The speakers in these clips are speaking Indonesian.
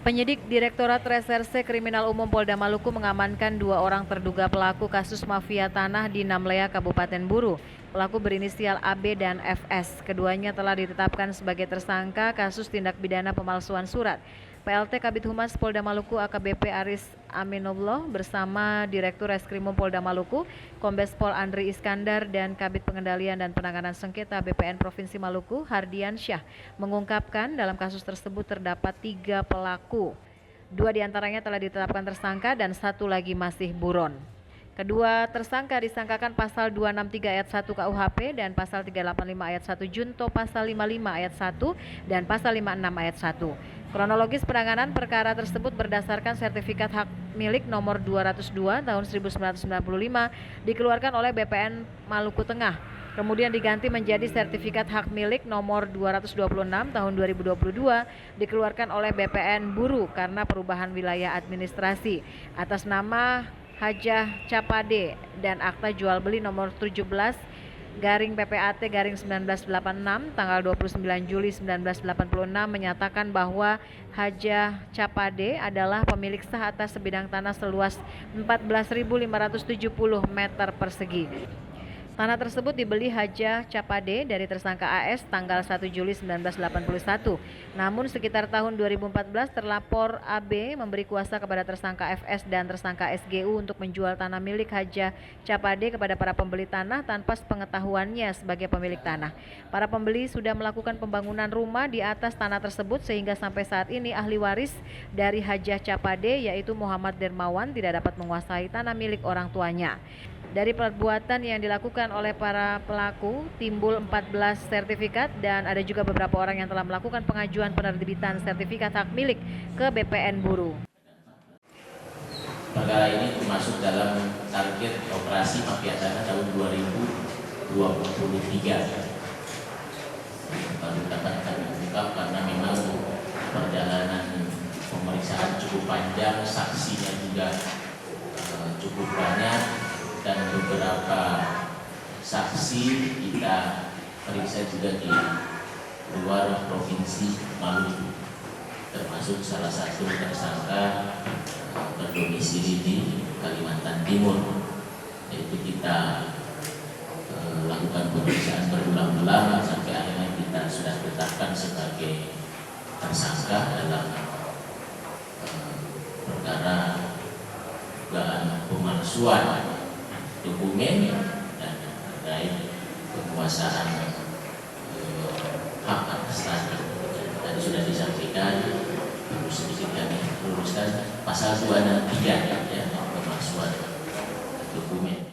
Penyidik Direktorat Reserse Kriminal Umum Polda Maluku mengamankan 2 orang terduga pelaku kasus mafia tanah di Namlea, Kabupaten Buru. Pelaku berinisial AB dan FS. Keduanya telah ditetapkan sebagai tersangka kasus tindak pidana pemalsuan surat. PLT Kabid Humas Polda Maluku AKBP Aris Aminullah bersama Direktur Reskrimum Polda Maluku, Kombes Pol Andri Iskandar dan Kabid Pengendalian dan Penanganan Sengketa BPN Provinsi Maluku Hardian Syah mengungkapkan dalam kasus tersebut terdapat 3 pelaku. 2 diantaranya telah ditetapkan tersangka dan 1 lagi masih buron. Kedua tersangka disangkakan pasal 263 ayat 1 KUHP dan pasal 385 ayat 1 Junto, pasal 55 ayat 1 dan pasal 56 ayat 1. Kronologis penanganan perkara tersebut berdasarkan sertifikat hak milik nomor 202 tahun 1995 dikeluarkan oleh BPN Maluku Tengah. Kemudian diganti menjadi sertifikat hak milik nomor 226 tahun 2022 dikeluarkan oleh BPN Buru karena perubahan wilayah administrasi atas nama Hajah Capade dan akta jual beli nomor 17 garing PPAT garing 1986 tanggal 29 Juli 1986 menyatakan bahwa Hajah Capade adalah pemilik sah atas sebidang tanah seluas 14.570 meter persegi. Tanah tersebut dibeli Hajah Capade dari tersangka AS tanggal 1 Juli 1981. Namun sekitar tahun 2014 terlapor AB memberi kuasa kepada tersangka FS dan tersangka SGU untuk menjual tanah milik Hajah Capade kepada para pembeli tanah tanpa sepengetahuannya sebagai pemilik tanah. Para pembeli sudah melakukan pembangunan rumah di atas tanah tersebut sehingga sampai saat ini ahli waris dari Hajah Capade yaitu Muhammad Dermawan tidak dapat menguasai tanah milik orang tuanya. Dari perbuatan yang dilakukan oleh para pelaku timbul 14 sertifikat dan ada juga beberapa orang yang telah melakukan pengajuan penerbitan sertifikat hak milik ke BPN Buru. Perkara ini termasuk dalam target operasi mafia tanah tahun 2023. Baru dapat kami ungkap karena memang perjalanan pemeriksaan cukup panjang, saksinya juga cukup banyak. Dan beberapa saksi kita periksa juga di luar provinsi Maluku, termasuk salah satu tersangka berdomisili di Kalimantan Timur. Yaitu kita lakukan pemeriksaan berulang-ulang sampai akhirnya kita sudah tetapkan sebagai tersangka dalam perkara dugaan pemalsuan dokumen dan terkait penguasaan hak atas tanah. Tadi sudah disampaikan, perlu sedikit kami luruskan pasal 263 ya, pemalsuan dokumen.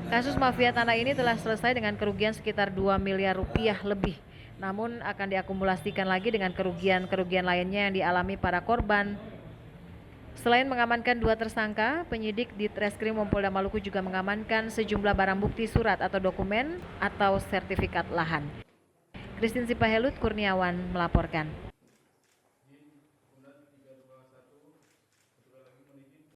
Kasus mafia tanah ini telah selesai dengan kerugian sekitar 2 miliar rupiah lebih. Namun akan diakumulasikan lagi dengan kerugian-kerugian lainnya yang dialami para korban. Selain mengamankan 2 tersangka, penyidik di Treskrimum Polda Maluku juga mengamankan sejumlah barang bukti surat atau dokumen atau sertifikat lahan. Christine Sipahelut Kurniawan melaporkan.